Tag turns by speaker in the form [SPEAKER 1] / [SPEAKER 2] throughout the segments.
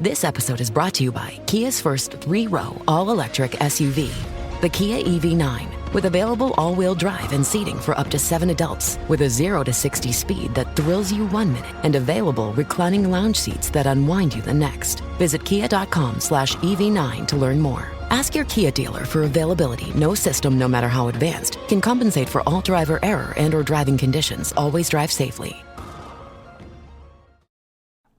[SPEAKER 1] This episode is brought to you by Kia's first 3-row all-electric SUV, the Kia EV9, with available all-wheel drive and seating for up to 7 adults, with a 0 to 60 speed that thrills you 1 minute, and available reclining lounge seats that unwind you the next. Visit kia.com/EV9 to learn more. Ask your Kia dealer for availability. No system, no matter how advanced, can compensate for all driver error and or driving conditions. Always drive safely.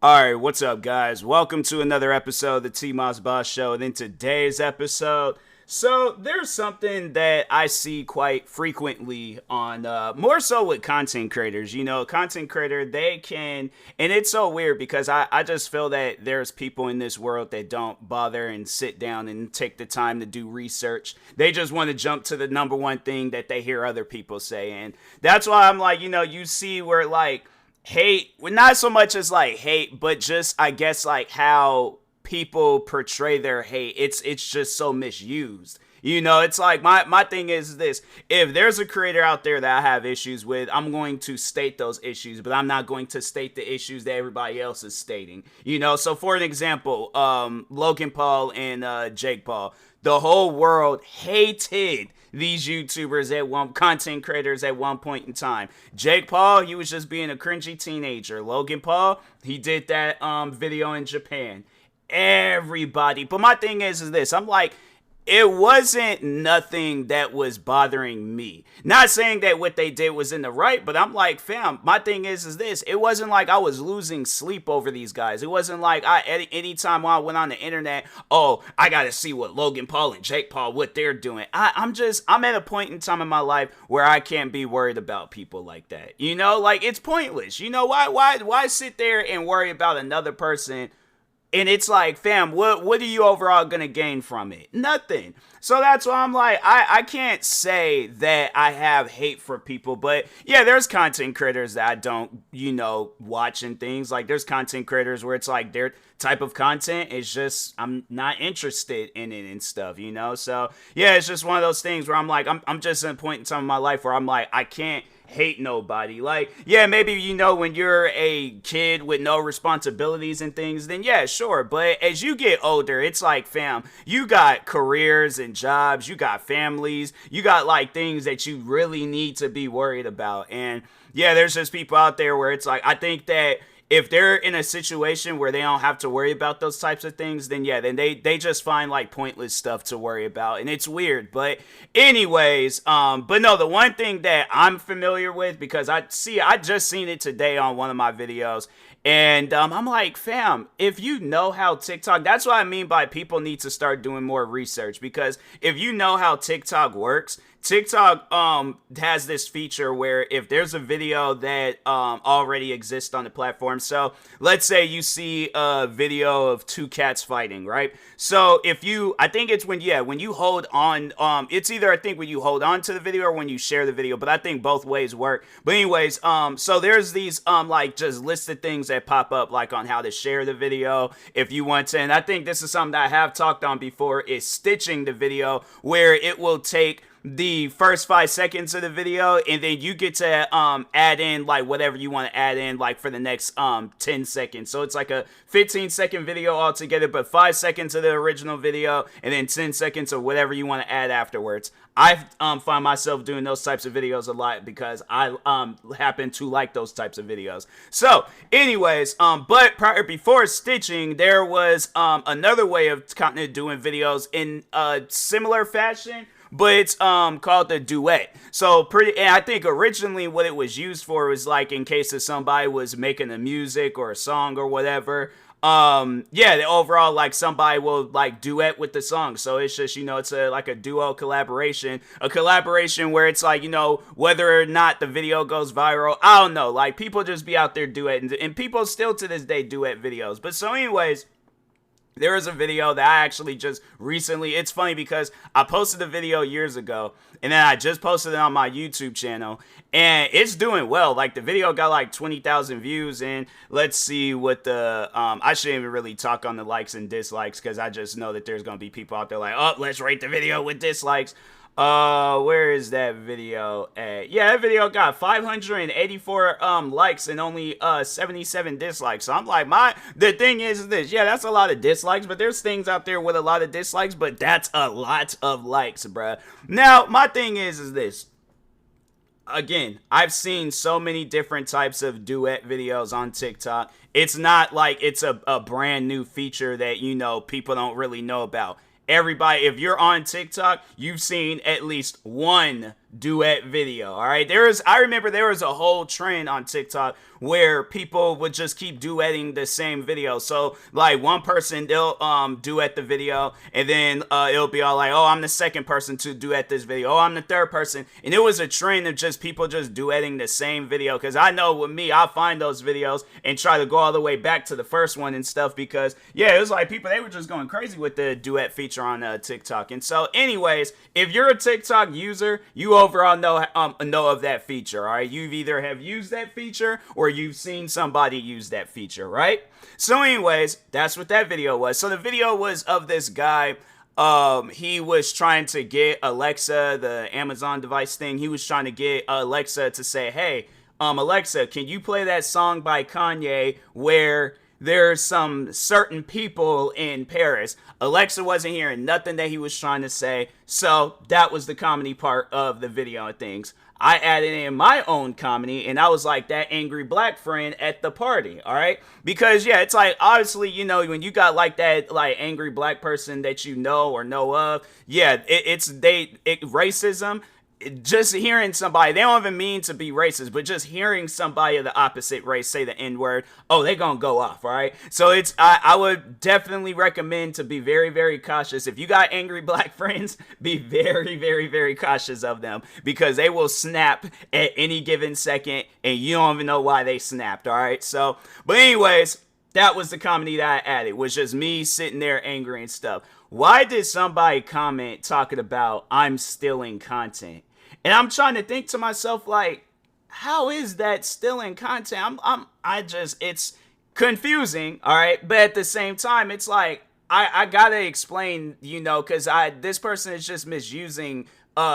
[SPEAKER 2] Alright, what's up guys? Welcome to another episode of the TMossBoss Show. And in today's episode, so there's something that I see quite frequently on, more so with content creators. You know, content creator, they can, and it's so weird because I just feel that there's people in this world that don't bother and sit down and take the time to do research. They just want to jump to the number one thing that they hear other people say. And that's why I'm like, you know, you see where like, hate, well, not so much as like hate, but just I guess like how people portray their hate. It's just so misused. You know, it's like my thing is this: if there's a creator out there that I have issues with, I'm going to state those issues, but I'm not going to state the issues that everybody else is stating. You know, so for an example, Logan Paul and Jake Paul, the whole world hated these YouTubers content creators at one point in time. Jake Paul, he was just being a cringy teenager. Logan Paul, he did that video in Japan. Everybody. But my thing is this. I'm like, it wasn't nothing that was bothering me. Not saying that what they did was in the right, but I'm like, fam, my thing is this. It wasn't like I was losing sleep over these guys. It wasn't like anytime I went on the internet, oh, I got to see what Logan Paul and Jake Paul, what they're doing. I'm at a point in time in my life where I can't be worried about people like that. You know, like it's pointless. You know, why sit there and worry about another person? And it's like, fam, what are you overall going to gain from it? Nothing. So that's why I'm like, I can't say that I have hate for people. But yeah, there's content creators that I don't, you know, watch and things. Like there's content creators where it's like their type of content is just, I'm not interested in it and stuff, you know? So yeah, it's just one of those things where I'm like, I'm just in a point in time in my life where I'm like, I can't hate nobody. Like, yeah, maybe, you know, when you're a kid with no responsibilities and things, then yeah, sure. But as you get older, it's like, fam, you got careers and jobs, you got families, you got like things that you really need to be worried about. And yeah, there's just people out there where it's like, I think that if they're in a situation where they don't have to worry about those types of things, then yeah, then they just find like pointless stuff to worry about. And it's weird. But anyways, but no, the one thing that I'm familiar with, because I just seen it today on one of my videos. And I'm like, fam, if you know how TikTok, that's what I mean by people need to start doing more research. Because if you know how TikTok works, TikTok has this feature where if there's a video that already exists on the platform, so let's say you see a video of two cats fighting, right? So if you, I think it's when you hold on, it's either I think when you hold on to the video or when you share the video, but I think both ways work. But anyways, so there's these like just listed things that pop up like on how to share the video if you want to, and I think this is something that I have talked on before, is stitching the video, where it will take the first 5 seconds of the video and then you get to add in like whatever you want to add in like for the next 10 seconds. So it's like a 15-second video altogether, but 5 seconds of the original video and then 10 seconds of whatever you want to add afterwards. I find myself doing those types of videos a lot because I happen to like those types of videos. So anyways, but before stitching, there was another way of kind of doing videos in a similar fashion, but it's called the duet. So and I think originally what it was used for was like in case if somebody was making a music or a song or whatever. Yeah, the overall, like somebody will like duet with the song. So it's just, you know, it's like a duo collaboration, a collaboration where it's like, you know, whether or not the video goes viral, I don't know, like people just be out there duetting, and people still to this day duet videos. But so anyways, there is a video that I actually just recently, it's funny because I posted the video years ago and then I just posted it on my YouTube channel and it's doing well. Like the video got like 20,000 views, and let's see what the, I shouldn't even really talk on the likes and dislikes because I just know that there's going to be people out there like, oh, let's rate the video with dislikes. Where is that video at? Yeah, that video got 584 likes and only 77 dislikes. So I'm like, the thing is this. Yeah, that's a lot of dislikes, but there's things out there with a lot of dislikes, but that's a lot of likes, bruh. Now, my thing is this. Again, I've seen so many different types of duet videos on TikTok. It's not like it's a brand new feature that, people don't really know about. Everybody, if you're on TikTok, you've seen at least one duet video. All right, I remember there was a whole trend on TikTok where people would just keep duetting the same video. So like one person, they'll duet the video, and then it'll be all like, oh, I'm the second person to duet this video, oh, I'm the third person. And it was a trend of just people just duetting the same video, because I know with me, I'll find those videos and try to go all the way back to the first one and stuff, because yeah, it was like people, they were just going crazy with the duet feature on TikTok. And so anyways, if you're a TikTok user, you overall know of that feature. All right, you've either have used that feature or you've seen somebody use that feature, right? So anyways, that's what that video was. So the video was of this guy. He was trying to get Alexa, the Amazon device thing. He was trying to get Alexa to say, hey, Alexa, can you play that song by Kanye where there's some certain people in Paris? Alexa wasn't hearing nothing that he was trying to say, so that was the comedy part of the video and things. I added in my own comedy, and I was like that angry black friend at the party, all right? Because, yeah, it's like, obviously, when you got like that, like, angry black person that you know or know of, yeah, racism, just hearing somebody, they don't even mean to be racist, but just hearing somebody of the opposite race say the N-word, oh, they gonna go off, all right? So I would definitely recommend to be very, very cautious. If you got angry black friends, be very, very, very cautious of them, because they will snap at any given second, and you don't even know why they snapped, all right? So, but anyways, that was the comedy that I added, was just me sitting there angry and stuff. Why did somebody comment talking about I'm stealing content? And I'm trying to think to myself, like, how is that stealing content? It's confusing, all right? But at the same time, it's like, I gotta explain, because this person is just misusing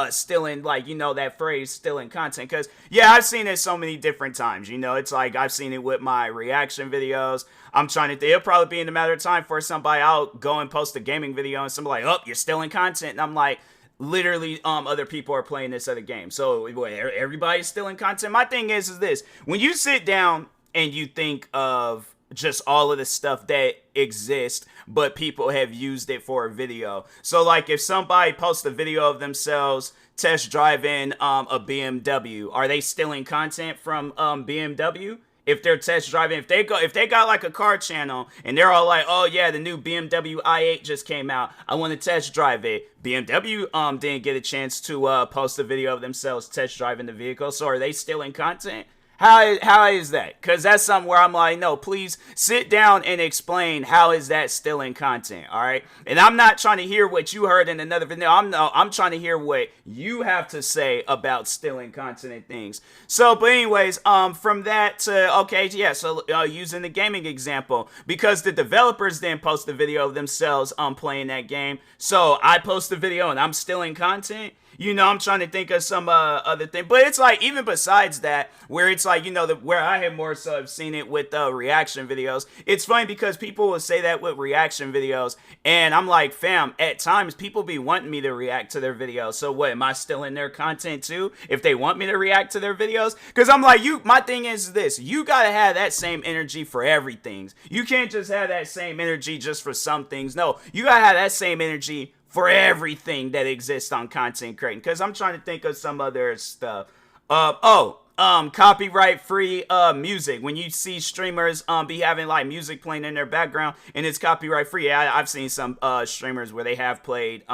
[SPEAKER 2] stealing, like, that phrase, stealing content. Because, yeah, I've seen it so many different times, it's like, I've seen it with my reaction videos. I'm trying to, it'll probably be in a matter of time for somebody, I'll go and post a gaming video and somebody like, oh, you're stealing content. And I'm like, literally, other people are playing this other game. So everybody's stealing content. My thing is this: when you sit down and you think of just all of the stuff that exists, but people have used it for a video. So like if somebody posts a video of themselves test driving a BMW, are they stealing content from BMW? If they're test driving, if they got like a car channel and they're all like, oh yeah, the new BMW i8 just came out, I want to test drive it. BMW didn't get a chance to post a video of themselves test driving the vehicle, so are they stealing content? How is that? Because that's something where I'm like, no, please sit down and explain how is that stealing content, all right? And I'm not trying to hear what you heard in another video. I'm trying to hear what you have to say about stealing content and things. So, but anyways, from that to, okay, yeah, so using the gaming example, because the developers didn't post the video of themselves playing that game, so I post the video and I'm stealing content. I'm trying to think of some other thing. But it's like, even besides that, where it's like, where I have more so have seen it with reaction videos. It's funny because people will say that with reaction videos. And I'm like, fam, at times people be wanting me to react to their videos. So what, am I stealing their content too? If they want me to react to their videos? Because I'm like, my thing is this. You got to have that same energy for everything. You can't just have that same energy just for some things. No, you got to have that same energy for everything that exists on content creating. Because I'm trying to think of some other stuff. Copyright free music. When you see streamers be having like music playing in their background and it's copyright free. Yeah, I've seen some streamers where they have played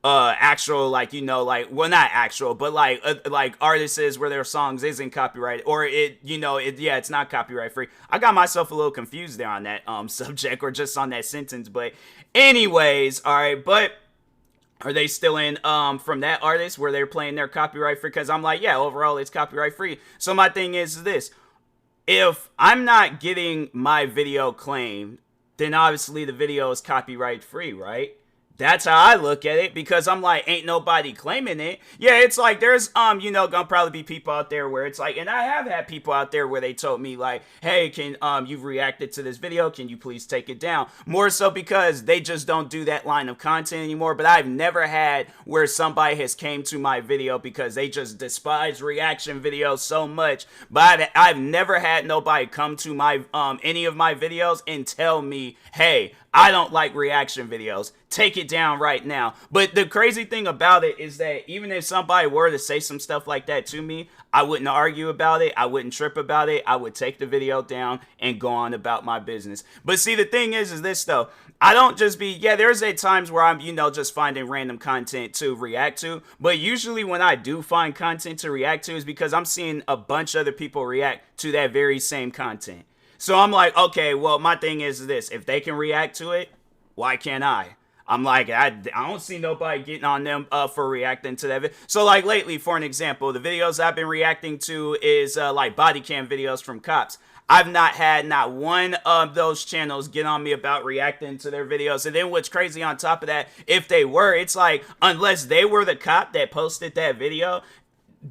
[SPEAKER 2] actual, like, well, not actual, but like artists where their songs isn't copyrighted, or it's not copyright free. I got myself a little confused there on that subject, or just on that sentence. But anyways, all right, but are they still in from that artist where they're playing their copyright free? Because I'm like, yeah, overall it's copyright free. So my thing is this: if I'm not getting my video claimed, then obviously the video is copyright free, right? That's how I look at it, because I'm like, ain't nobody claiming it. Yeah, it's like there's gonna probably be people out there where it's like, and I have had people out there where they told me like, hey, can you've reacted to this video, can you please take it down? More so because they just don't do that line of content anymore. But I've never had where somebody has came to my video because they just despise reaction videos so much. But I've never had nobody come to my any of my videos and tell me, hey, I don't like reaction videos, take it down right now. But the crazy thing about it is that even if somebody were to say some stuff like that to me, I wouldn't argue about it. I wouldn't trip about it. I would take the video down and go on about my business. But see, the thing is this though. I don't just be, there's times where I'm, just finding random content to react to. But usually when I do find content to react to is because I'm seeing a bunch of other people react to that very same content. So I'm like, okay, well, my thing is this. If they can react to it, why can't I? I'm like, I don't see nobody getting on them for reacting to that. So like lately, for an example, the videos I've been reacting to is like body cam videos from cops. I've not had not one of those channels get on me about reacting to their videos. And then what's crazy on top of that, if they were, it's like, unless they were the cop that posted that video,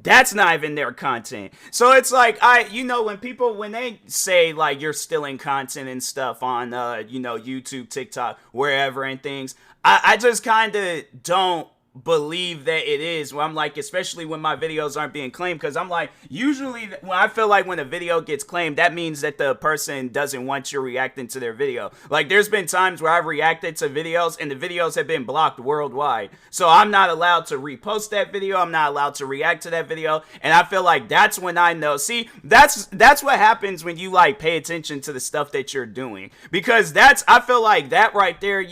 [SPEAKER 2] that's not even their content. So it's like, when they say like you're stealing content and stuff on, YouTube, TikTok, wherever and things, I just kind of don't believe that it is. Well, I'm like, especially when my videos aren't being claimed, because I'm like, usually when I feel like when a video gets claimed, that means that the person doesn't want you reacting to their video. Like there's been times where I've reacted to videos and the videos have been blocked worldwide, so I'm not allowed to repost that video, I'm not allowed to react to that video. And I feel like that's when I know, see, that's what happens when you like pay attention to the stuff that you're doing, because I feel like that right there,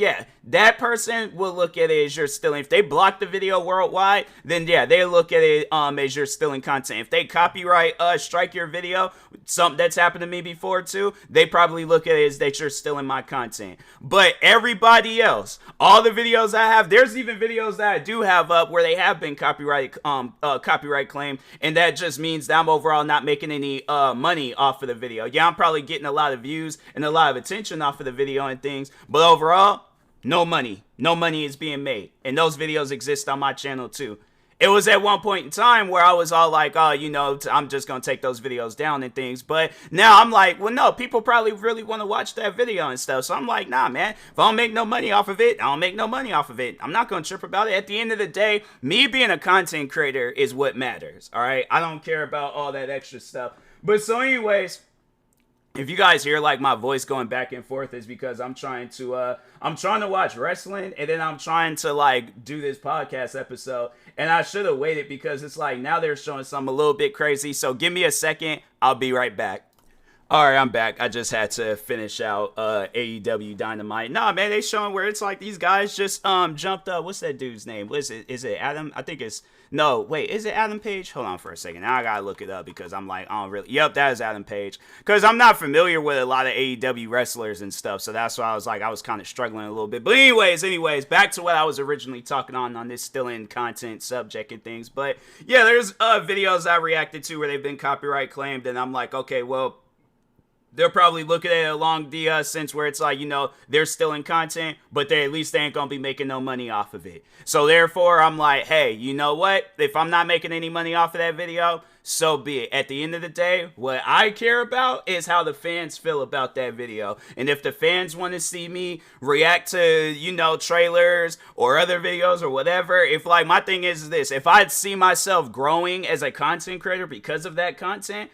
[SPEAKER 2] that person will look at it as you're stealing. If they block the video worldwide, then they look at it as you're stealing content. If they copyright strike your video, something that's happened to me before too, they probably look at it as that you're stealing my content. But everybody else, all the videos I have, there's even videos that I do have up where they have been copyright claimed, and that just means that I'm overall not making any money off of the video. Yeah, I'm probably getting a lot of views and a lot of attention off of the video and things, but overall, no money is being made. And those videos exist on my channel too. It was at one point in time where I was all like, I'm just going to take those videos down and things. But now I'm like, well, no, people probably really want to watch that video and stuff. So I'm like, nah, man, if I don't make no money off of it, I don't make no money off of it. I'm not going to trip about it. At the end of the day, me being a content creator is what matters. All right. I don't care about all that extra stuff. But so anyways, if you guys hear like my voice going back and forth, is because I'm trying to watch wrestling, and then I'm trying to like do this podcast episode, and I should have waited because it's like now they're showing something a little bit crazy. So give me a second, I'll be right back. All right, I'm back. I just had to finish out AEW Dynamite. Nah, man, they showing where it's like these guys just jumped up. What's that dude's name? What is it? Is it Adam? I think it's no. Wait, is it Adam Page? Hold on for a second. Now I gotta look it up because I'm like, I don't really. Yep, that is Adam Page. Because I'm not familiar with a lot of AEW wrestlers and stuff, so that's why I was like, I was kind of struggling a little bit. But anyways, back to what I was originally talking on this still in content subject and things. But yeah, there's videos I reacted to where they've been copyright claimed, and I'm like, okay, well, they're probably looking at it along the sense where it's like, they're still in content, but they ain't going to be making no money off of it. So therefore, I'm like, hey, you know what? If I'm not making any money off of that video, so be it. At the end of the day, what I care about is how the fans feel about that video. And if the fans want to see me react to, trailers or other videos or whatever, if like my thing is this, if I see myself growing as a content creator because of that content,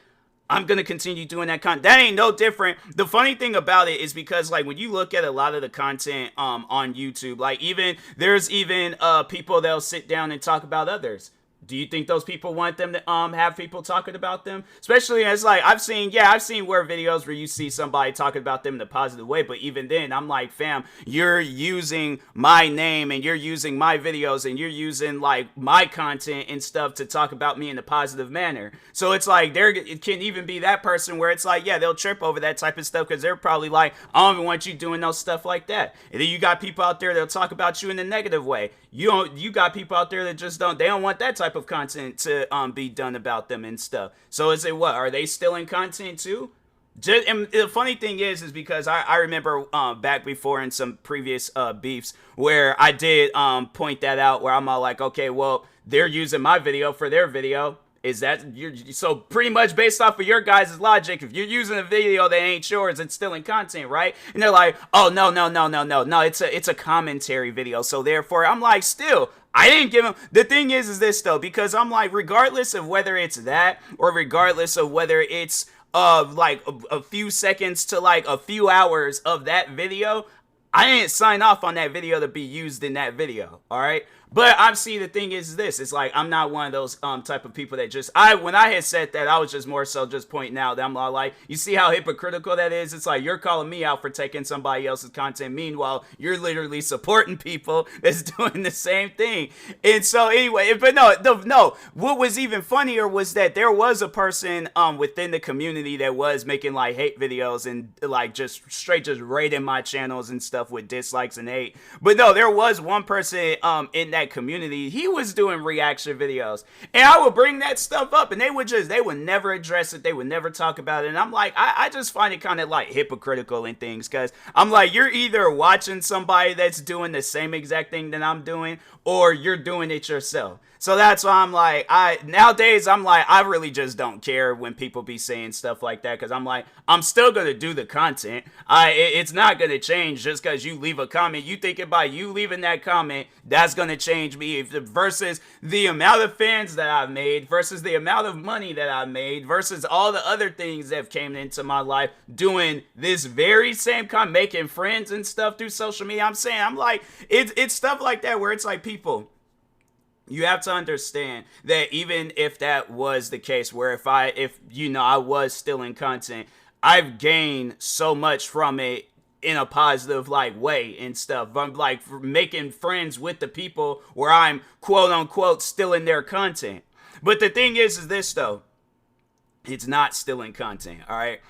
[SPEAKER 2] I'm going to continue doing that content. That ain't no different. The funny thing about it is because like when you look at a lot of the content on YouTube, like there's people that'll sit down and talk about others. Do you think those people want them to have people talking about them? Especially as like I've seen where videos where you see somebody talking about them in a positive way, but even then I'm like, fam, you're using my name and you're using my videos and you're using like my content and stuff to talk about me in a positive manner. So it's like it can even be that person where it's like, yeah, they'll trip over that type of stuff because they're probably like, I don't even want you doing no stuff like that. And then you got people out there that'll talk about you in a negative way. You got people out there that just don't want that type of content to be done about them and stuff. So is it what? Are they stealing content too? And the funny thing is because I remember back before in some previous beefs where I did point that out, where I'm all like, okay, well, they're using my video for their video. Is that you're so pretty much based off of your guys' logic? If you're using a video that ain't yours, it's stealing content, right? And they're like, oh no, it's a commentary video. So therefore, I'm like, still, I didn't give him. The thing is this though, because I'm like, regardless of whether it's that or regardless of whether it's like a few seconds to like a few hours of that video, I didn't sign off on that video to be used in that video, all right? But I'm seeing the thing is this, it's like I'm not one of those type of people that just when I had said that, I was just more so just pointing out that I'm like, you see how hypocritical that is? It's like you're calling me out for taking somebody else's content, meanwhile you're literally supporting people that's doing the same thing. And so anyway, but no, what was even funnier was that there was a person within the community that was making like hate videos and like just straight just raiding my channels and stuff with dislikes and hate. But no, there was one person in that community, he was doing reaction videos, and I would bring that stuff up and they would never address it, they would never talk about it. And I'm like, I just find it kind of like hypocritical in things, because I'm like, you're either watching somebody that's doing the same exact thing that I'm doing, or you're doing it yourself. So that's why I'm like, nowadays I'm like, I really just don't care when people be saying stuff like that, because I'm like, I'm still gonna do the content. It's not gonna change just because you leave a comment. You thinking by you leaving that comment, that's gonna change me versus the amount of fans that I've made, versus the amount of money that I've made, versus all the other things that have came into my life doing this very same comment, making friends and stuff through social media. I'm like, it's stuff like that where it's like, people, you have to understand that even if that was the case, where if I was stealing content, I've gained so much from it in a positive like way and stuff. I'm like making friends with the people where I'm quote unquote stealing their content. But the thing is this though, it's not stealing content, all right?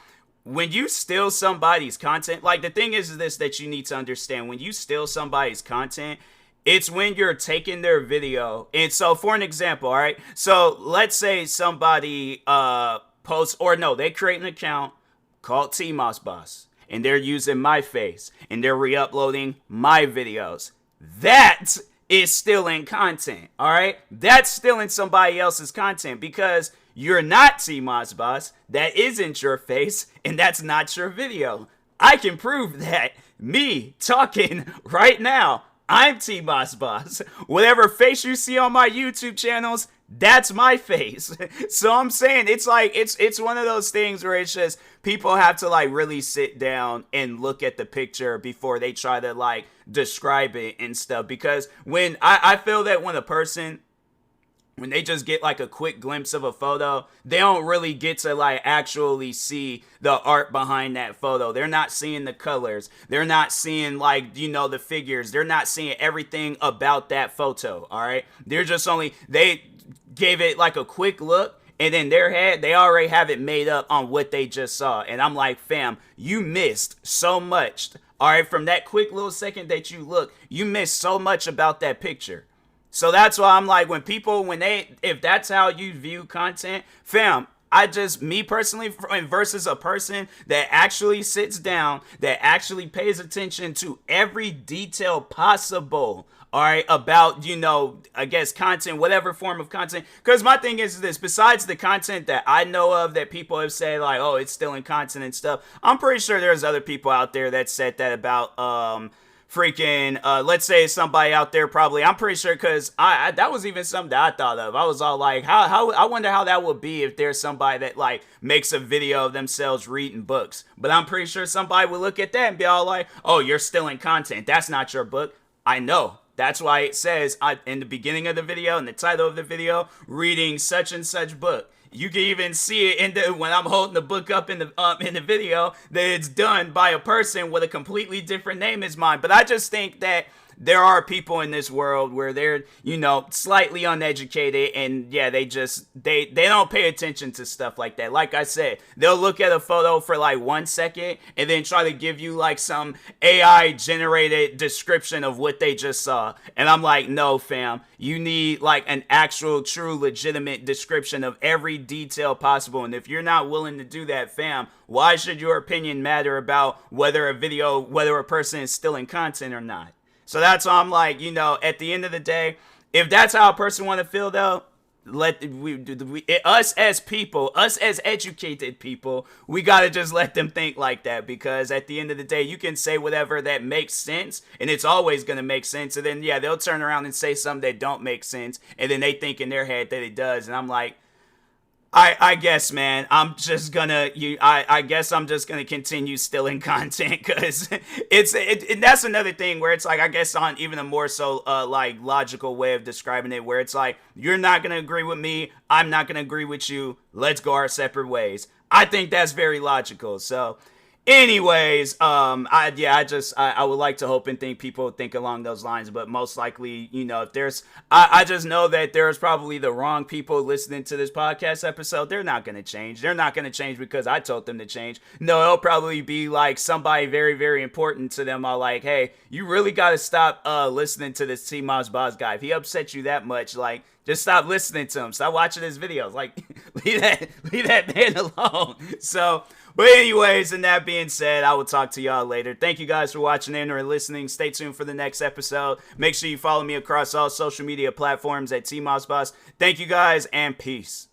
[SPEAKER 2] When you steal somebody's content, like the thing is this that you need to understand, when you steal somebody's content, it's when you're taking their video. And so for an example, all right, so let's say somebody posts, or no, they create an account called TMossBoss, and they're using my face and they're re-uploading my videos. That is stealing content, all right? That's stealing somebody else's content, because you're not TMossBoss, that isn't your face, and that's not your video. I can prove that. Me talking right now, I'm TMossBoss. Whatever face you see on my YouTube channels, that's my face. So I'm saying it's like it's one of those things where it's just people have to like really sit down and look at the picture before they try to like describe it and stuff. Because when I feel that when they just get like a quick glimpse of a photo, they don't really get to like actually see the art behind that photo. They're not seeing the colors. They're not seeing like, the figures. They're not seeing everything about that photo, all right? They gave it like a quick look, and in their head, they already have it made up on what they just saw. And I'm like, fam, you missed so much, all right? From that quick little second that you look, you missed so much about that picture. So that's why I'm like, if that's how you view content, fam, me personally, versus a person that actually sits down, that actually pays attention to every detail possible, all right, about, I guess content, whatever form of content. Because my thing is this, besides the content that I know of that people have said like, oh, it's stealing content and stuff, I'm pretty sure there's other people out there that said that about, let's say somebody out there probably, I'm pretty sure, because that was even something that I thought of. I was all like, how I wonder how that would be if there's somebody that like makes a video of themselves reading books. But I'm pretty sure somebody would look at that and be all like, oh, you're stealing content. That's not your book. I know. That's why it says in the beginning of the video, in the title of the video, reading such and such book. You can even see it when I'm holding the book up in the video, that it's done by a person with a completely different name as mine. But I just think that there are people in this world where they're, slightly uneducated, and yeah, they don't pay attention to stuff like that. Like I said, they'll look at a photo for like 1 second and then try to give you like some AI generated description of what they just saw. And I'm like, no, fam, you need like an actual, true, legitimate description of every detail possible. And if you're not willing to do that, fam, why should your opinion matter about whether a person is stealing content or not? So that's why I'm like, at the end of the day, if that's how a person want to feel, though, us as people, us as educated people, we gotta just let them think like that, because at the end of the day, you can say whatever that makes sense, and it's always gonna make sense, and then yeah, they'll turn around and say something that don't make sense, and then they think in their head that it does, and I'm like, I guess, man, I guess I'm just gonna continue stealing content, because that's another thing where it's like, I guess on even a more so like logical way of describing it, where it's like, you're not gonna agree with me, I'm not gonna agree with you, let's go our separate ways. I think that's very logical. So anyways, I would like to hope and think people think along those lines, but most likely, if there's, I just know that there's probably the wrong people listening to this podcast episode. They're not going to change. They're not going to change because I told them to change. No, it'll probably be like somebody very, very important to them. Are like, hey, you really got to stop listening to this TMossBoss guy. If he upset you that much, like, just stop listening to him. Stop watching his videos. Like, leave that man alone. So, but anyways, and that being said, I will talk to y'all later. Thank you guys for watching in or listening. Stay tuned for the next episode. Make sure you follow me across all social media platforms at TMossBoss. Thank you guys, and peace.